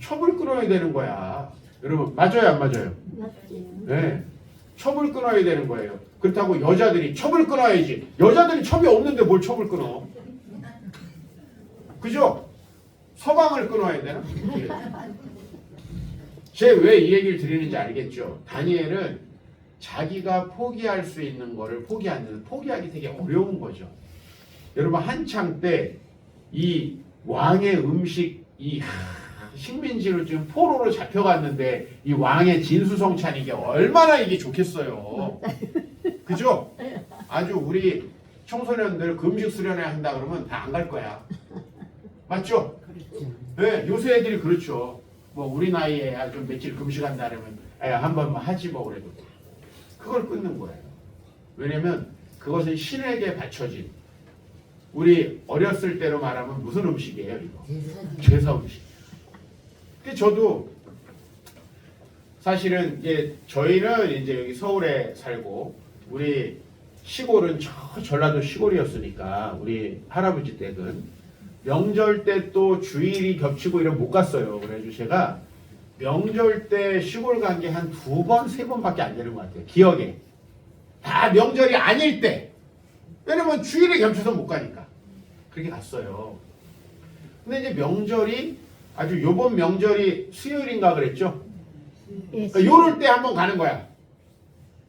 첩을 끊어야 되는 거야. 여러분 맞아요 안 맞아요? 맞지. 네. 첩을 끊어야 되는 거예요. 그렇다고 여자들이 첩을 끊어야지. 여자들이 첩이 없는데 뭘 첩을 끊어? 그죠? 서방을 끊어야 되나? 제가 왜 이 얘기를 드리는지 알겠죠? 다니엘은 자기가 포기할 수 있는 거를 포기하기 되게 어려운 거죠. 여러분 한창 때 이 왕의 음식 이 식민지로 지금 포로로 잡혀갔는데 이 왕의 진수성찬 이게 얼마나 이게 좋겠어요. 그죠? 아주 우리 청소년들 금식 수련회 한다 그러면 다 안 갈 거야. 맞죠? 네, 요새 애들이 그렇죠. 뭐 우리 나이에 좀 며칠 금식한다 그러면 한 번만 하지 뭐 그래도 그걸 끊는 거예요. 왜냐면 그것은 신에게 바쳐진 우리 어렸을 때로 말하면 무슨 음식이에요 이거? 제사 음식. 근데 저도 사실은 이제 저희는 이제 여기 서울에 살고 우리 시골은 저 전라도 시골이었으니까 우리 할아버지 댁은 명절 때 또 주일이 겹치고 이러면 못 갔어요. 그래가지고 제가 명절 때 시골 간 게 한 2번, 3번밖에 안 되는 것 같아요. 기억에. 다 명절이 아닐 때. 왜냐면 주일에 겹쳐서 못 가니까. 그렇게 갔어요. 근데 이제 명절이 아주 요번 명절이 수요일인가 그랬죠? 그러니까 요럴 때 한번 가는 거야.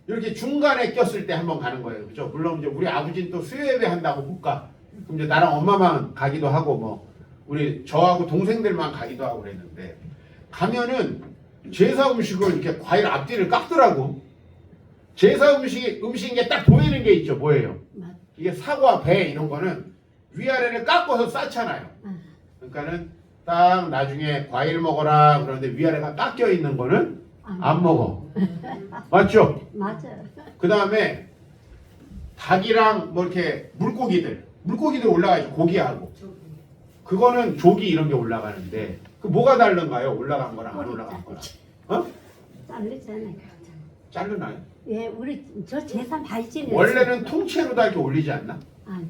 이렇게 중간에 꼈을 때 한번 가는 거예요. 그죠? 물론 이제 우리 아버지는 또 수요 예배 한다고 못 가. 그럼 이제 나랑 엄마만 가기도 하고 뭐 우리 저하고 동생들만 가기도 하고 그랬는데 가면은 제사 음식을 이렇게 과일 앞뒤를 깎더라고. 제사 음식인 게 딱 보이는 게 있죠. 뭐예요? 이게 사과, 배 이런 거는 위아래를 깎아서 쌓잖아요. 그러니까는 딱 나중에 과일 먹어라 그러는데 위아래가 깎여 있는 거는 안 먹어. 맞죠? 맞아. 그 다음에 닭이랑 뭐 이렇게 물고기들 올라가죠. 고기하고. 그거는 조기 이런 게 올라가는데 그 뭐가 다른가요? 올라간 거랑 안 올라간 거랑. 어? 자르잖아요. 자르나요? 예, 우리 저 재산 발진이 원래는 통째로 다 이렇게 올리지 않나? 아니.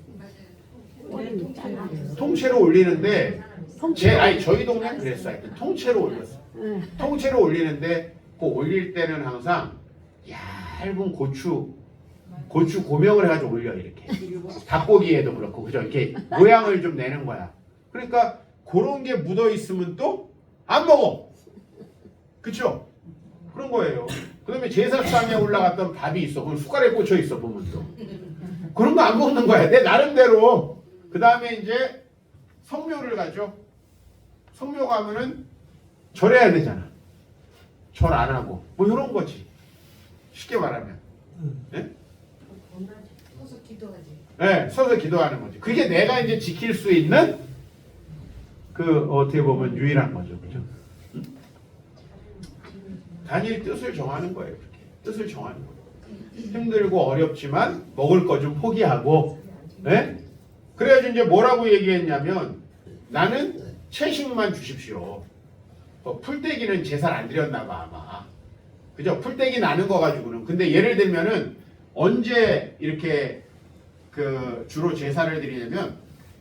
우리는 잘라. 통째로 올리는데 통째로. 아니 저희 동네는 그랬어요. 통째로 올렸어. 응. 통째로 올리는데 그 올릴 때는 항상 얇은 고추 고명을 해가지고 올려 이렇게. 닭고기에도 그렇고 그죠? 이렇게 모양을 좀 내는 거야. 그러니까 그런 게 묻어 있으면 또 안 먹어. 그쵸? 그런 거예요. 그다음에 제사상에 올라갔던 밥이 있어. 그건 숟가락에 꽂혀 있어 보면 또. 그런 거 안 먹는 거야. 내 나름대로. 그 다음에 이제 성묘를 가죠. 성묘 가면은 절해야 되잖아. 절 안 하고 뭐 이런 거지. 쉽게 말하면. 네? 서서 기도하지. 네, 서서 기도하는 거지. 그게 내가 이제 지킬 수 있는 그 어떻게 보면 유일한 거죠, 그죠? 단일 뜻을 정하는 거예요. 그렇게. 뜻을 정하는 거예요. 힘들고 어렵지만 먹을 거 좀 포기하고, 네? 그래야지 이제 뭐라고 얘기했냐면 나는 채식만 주십시오. 풀떼기는 제사를 안 드렸나 봐 아마. 그죠? 풀떼기 나는 거 가지고는. 근데 예를 들면은 언제 이렇게 그 주로 제사를 드리냐면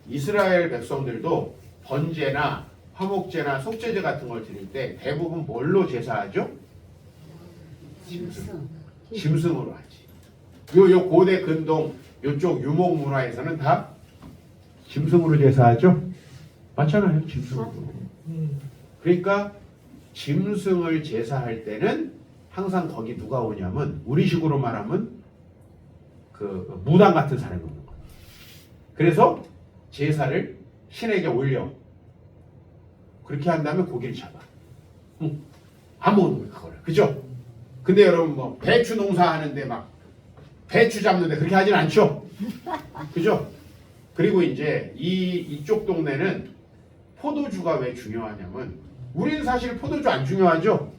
이스라엘 백성들도 번제나 화목제나 속죄제 같은 걸 드릴 때 대부분 뭘로 제사하죠? 짐승으로 하지. 요 고대 근동 요쪽 유목 문화에서는 다 짐승으로 제사하죠? 맞잖아요, 짐승으로. 그러니까 짐승을 제사할 때는 항상 거기 누가 오냐면 우리식으로 말하면 그 무당 같은 사람이 오는 거예요. 그래서 제사를 신에게 올려. 그렇게 한 다음에 고기를 잡아. 안 먹는 거예요, 그거를. 그죠? 근데 여러분 뭐 배추 농사하는데 막 배추 잡는데 그렇게 하진 않죠? 그죠? 그리고 이제 이쪽 동네는 포도주가 왜 중요하냐면 우리는 사실 포도주 안 중요하죠?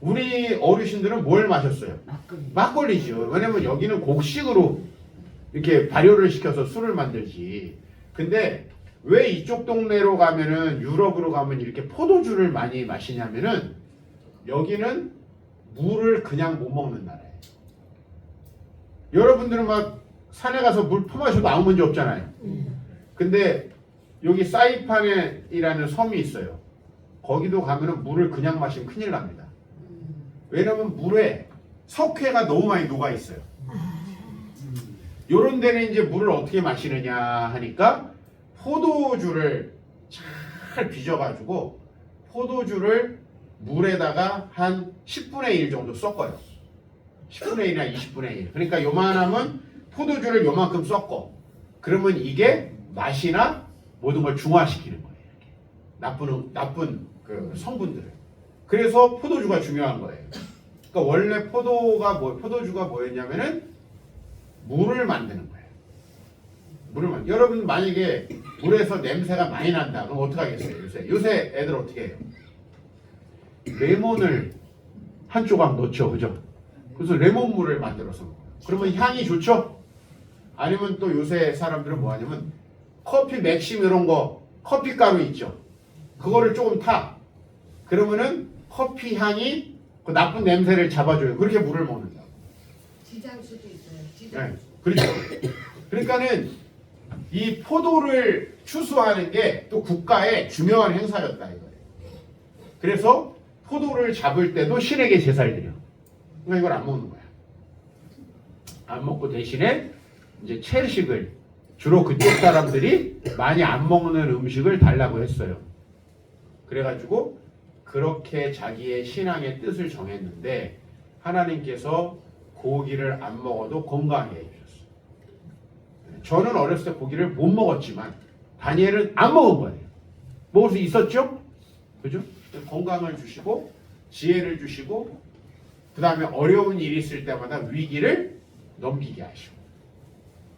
우리 어르신들은 뭘 마셨어요? 막걸리죠. 왜냐면 여기는 곡식으로 이렇게 발효를 시켜서 술을 만들지. 근데 왜 이쪽 동네로 가면은 유럽으로 가면 이렇게 포도주를 많이 마시냐면은 여기는 물을 그냥 못 먹는 나라예요. 여러분들은 막 산에 가서 물 퍼마셔도 아무 문제 없잖아요. 근데 여기 사이판이라는 섬이 있어요. 거기도 가면은 물을 그냥 마시면 큰일 납니다. 왜냐면 물에 석회가 너무 많이 녹아 있어요. 요런 데는 이제 물을 어떻게 마시느냐 하니까 포도주를 잘 빚어가지고 포도주를 물에다가 한 10분의 1 정도 섞어요. 10분의 1이나 20분의 1. 그러니까 요만하면 포도주를 요만큼 섞어. 그러면 이게 맛이나 모든 걸 중화시키는 거예요. 나쁜 그 성분들을. 그래서 포도주가 중요한 거예요. 그러니까 원래 포도주가 뭐였냐면은 물을 만드는 거예요. 여러분 만약에 물에서 냄새가 많이 난다. 그럼 어떻게 하겠어요? 요새 애들 어떻게 해요? 레몬을 한 조각 넣죠, 그죠? 그래서 레몬물을 만들어서 먹어요. 그러면 향이 좋죠? 아니면 또 요새 사람들은 뭐 하냐면 커피 맥심 이런 거 커피 가루 있죠? 그거를 조금 타. 그러면은 커피 향이 그 나쁜 냄새를 잡아줘요. 그렇게 물을 먹는다고. 지장수도 있어요. 네, 지장수. 그렇죠. 그러니까는 이 포도를 추수하는 게 또 국가의 중요한 행사였다 이거예요. 그래서 포도를 잡을 때도 신에게 제사를 드려. 그러니까 이걸 안 먹는 거야. 안 먹고 대신에 이제 채식을 주로 그쪽 사람들이 많이 안 먹는 음식을 달라고 했어요. 그래가지고 그렇게 자기의 신앙의 뜻을 정했는데 하나님께서 고기를 안 먹어도 건강하게 해주셨어요. 저는 어렸을 때 고기를 못 먹었지만 다니엘은 안 먹은 거예요. 먹을 수 있었죠? 그죠? 건강을 주시고 지혜를 주시고 그 다음에 어려운 일이 있을 때마다 위기를 넘기게 하시고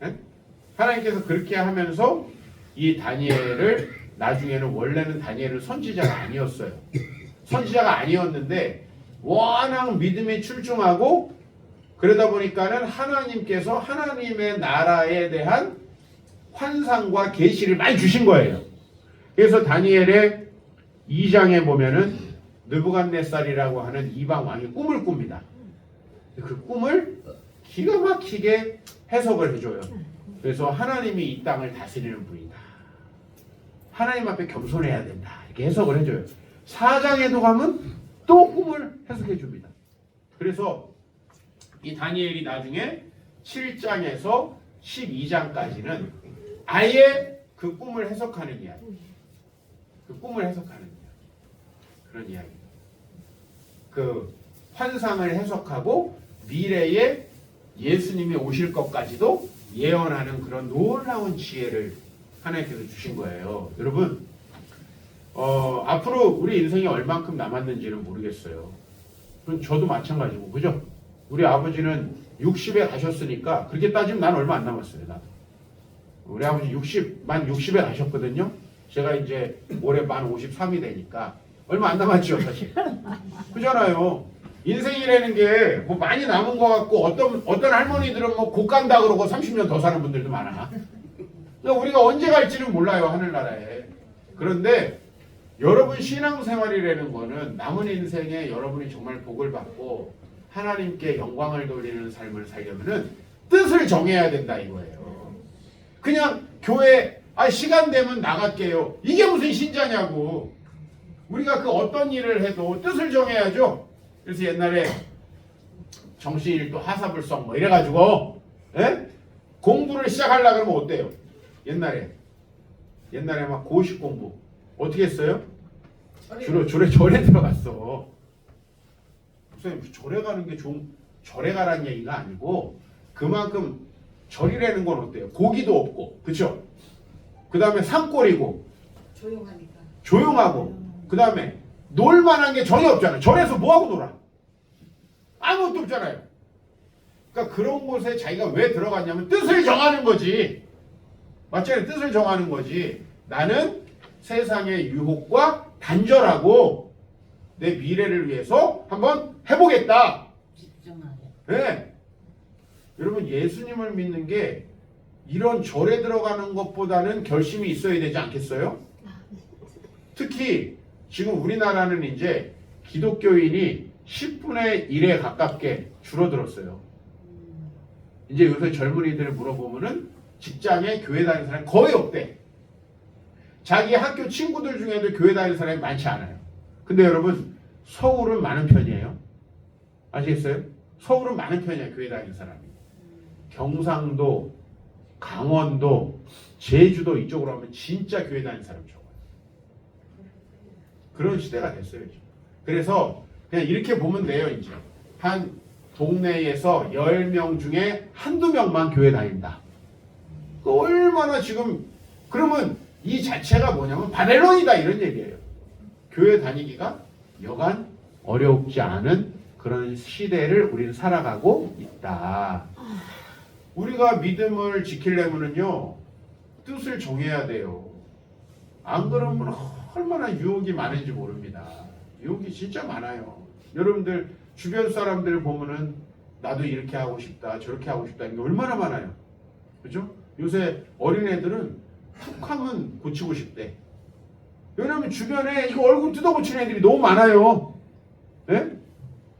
네? 하나님께서 그렇게 하면서 이 다니엘을 나중에는 원래는 다니엘은 선지자가 아니었어요. 선지자가 아니었는데 워낙 믿음이 출중하고 그러다 보니까는 하나님께서 하나님의 나라에 대한 환상과 계시를 많이 주신 거예요. 그래서 다니엘의 2장에 보면은 느부갓네살이라고 하는 이방 왕이 꿈을 꿉니다. 그 꿈을 기가 막히게 해석을 해줘요. 그래서 하나님이 이 땅을 다스리는 분이다. 하나님 앞에 겸손해야 된다. 이렇게 해석을 해줘요. 4장에도 가면 또 꿈을 해석해 줍니다. 그래서 이 다니엘이 나중에 7장에서 12장까지는 아예 그 꿈을 해석하는 이야기. 그 꿈을 해석하는 이야기. 그런 이야기. 그 환상을 해석하고 미래에 예수님이 오실 것까지도 예언하는 그런 놀라운 지혜를 하나님께서 주신 거예요. 여러분, 앞으로 우리 인생이 얼만큼 남았는지는 모르겠어요. 그럼 저도 마찬가지고, 그죠? 우리 아버지는 60에 가셨으니까 그렇게 따지면 난 얼마 안 남았어요. 나도. 우리 아버지 만 60에 가셨거든요. 제가 이제 올해 만 53이 되니까 얼마 안 남았죠, 사실. 그잖아요. 인생이라는 게 뭐 많이 남은 것 같고 어떤 할머니들은 뭐 곧 간다 그러고 30년 더 사는 분들도 많아. 그러니까 우리가 언제 갈지는 몰라요, 하늘나라에. 그런데 여러분 신앙생활이라는 거는 남은 인생에 여러분이 정말 복을 받고 하나님께 영광을 돌리는 삶을 살려면은 뜻을 정해야 된다 이거예요. 그냥 교회 아 시간 되면 나갈게요. 이게 무슨 신자냐고. 우리가 그 어떤 일을 해도 뜻을 정해야죠. 그래서 옛날에 정신일도 하사불성 뭐 이래가지고 공부를 시작하려고 그러면 어때요? 옛날에 막 고시 공부 어떻게 했어요? 주로 절에 들어갔어. 선생님 절에 가는 게 절에 가라는 얘기가 아니고 그만큼 절이라는 건 어때요? 고기도 없고 그쵸? 그 다음에 산골이고 조용하니까. 조용하고 그 다음에 놀만한 게 전혀 없잖아요. 절에서 뭐하고 놀아? 아무것도 없잖아요. 그러니까 그런 곳에 자기가 왜 들어갔냐면 뜻을 정하는 거지. 맞잖아요. 뜻을 정하는 거지. 나는 세상의 유혹과 단절하고 내 미래를 위해서 한번 해보겠다. 집중하게. 네. 여러분 예수님을 믿는 게 이런 절에 들어가는 것보다는 결심이 있어야 되지 않겠어요? 특히 지금 우리나라는 이제 기독교인이 10분의 1에 가깝게 줄어들었어요. 이제 요새 젊은이들 물어보면은 직장에 교회 다니는 사람이 거의 없대. 자기 학교 친구들 중에도 교회 다니는 사람이 많지 않아요. 근데 여러분 서울은 많은 편이에요. 아시겠어요? 서울은 많은 편이에요. 교회 다니는 사람이. 경상도, 강원도, 제주도 이쪽으로 하면 진짜 교회 다니는 사람이 적어요. 그런 시대가 됐어요. 지금. 그래서 그냥 이렇게 보면 돼요. 이제 한 동네에서 10명 중에 한두 명만 교회 다닌다. 그 얼마나 지금 그러면 이 자체가 뭐냐면 바벨론이다 이런 얘기예요. 교회 다니기가 여간 어렵지 않은 그런 시대를 우리는 살아가고 있다. 우리가 믿음을 지키려면은요 뜻을 정해야 돼요. 안 그러면 얼마나 유혹이 많은지 모릅니다. 유혹이 진짜 많아요. 여러분들 주변 사람들 보면은 나도 이렇게 하고 싶다 저렇게 하고 싶다 이게 얼마나 많아요. 그죠? 요새 어린애들은 툭 하면 고치고 싶대. 왜냐면 주변에 이거 얼굴 뜯어 고치는 애들이 너무 많아요. 네?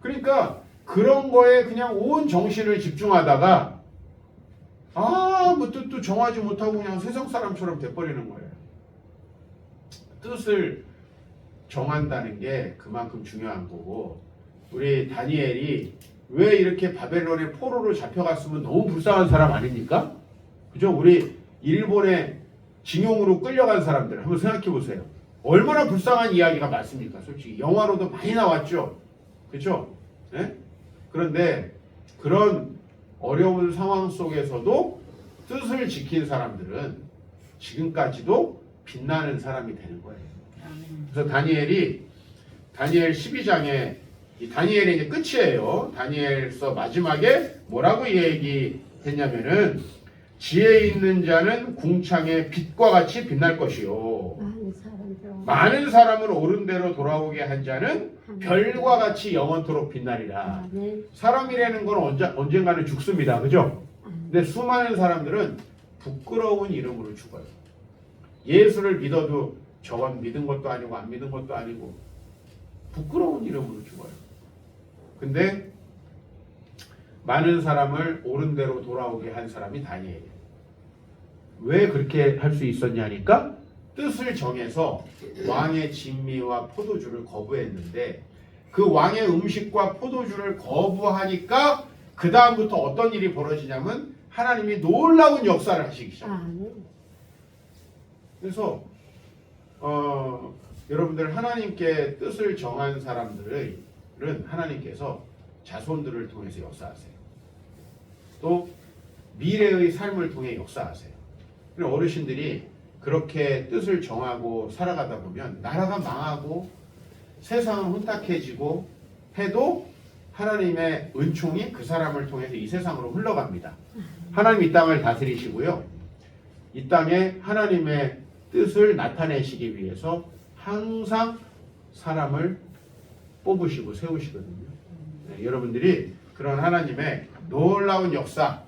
그러니까 그런 거에 그냥 온 정신을 집중하다가 뭐 뜻도 정하지 못하고 그냥 세상 사람처럼 돼버리는 거예요. 뜻을 정한다는 게 그만큼 중요한 거고 우리 다니엘이 왜 이렇게 바벨론의 포로로 잡혀갔으면 너무 불쌍한 사람 아닙니까? 그죠? 우리 일본의 징용으로 끌려간 사람들 한번 생각해 보세요. 얼마나 불쌍한 이야기가 많습니까? 솔직히 영화로도 많이 나왔죠. 그렇죠? 네? 그런데 그런 어려운 상황 속에서도 뜻을 지킨 사람들은 지금까지도 빛나는 사람이 되는 거예요. 그래서 다니엘 12장에 이 다니엘의 이제 끝이에요. 다니엘서 마지막에 뭐라고 얘기했냐면은 지혜 있는 자는 궁창의 빛과 같이 빛날 것이요. 많은 사람을 옳은 대로 돌아오게 한 자는 별과 같이 영원토록 빛나리라. 사람이라는 건 언젠가는 죽습니다. 그죠? 근데 수많은 사람들은 부끄러운 이름으로 죽어요. 예수를 믿어도 저건 믿은 것도 아니고 안 믿은 것도 아니고 부끄러운 이름으로 죽어요. 근데 많은 사람을 옳은 대로 돌아오게 한 사람이 다니엘이에요. 왜 그렇게 할 수 있었냐니까 뜻을 정해서 왕의 진미와 포도주를 거부했는데 그 왕의 음식과 포도주를 거부하니까 그 다음부터 어떤 일이 벌어지냐면 하나님이 놀라운 역사를 하시기 시작합니다. 그래서 여러분들 하나님께 뜻을 정한 사람들은 하나님께서 자손들을 통해서 역사하세요. 또 미래의 삶을 통해 역사하세요. 어르신들이 그렇게 뜻을 정하고 살아가다 보면 나라가 망하고 세상은 혼탁해지고 해도 하나님의 은총이 그 사람을 통해서 이 세상으로 흘러갑니다. 하나님 이 땅을 다스리시고요. 이 땅에 하나님의 뜻을 나타내시기 위해서 항상 사람을 뽑으시고 세우시거든요. 네, 여러분들이 그런 하나님의 놀라운 역사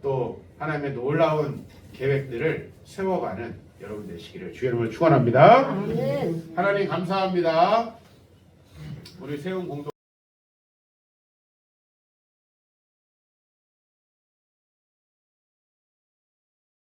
또 하나님의 놀라운 계획들을 세워가는 여러분 되시기를 주의 이름으로 축원합니다. 하나님 감사합니다. 우리 세운 공동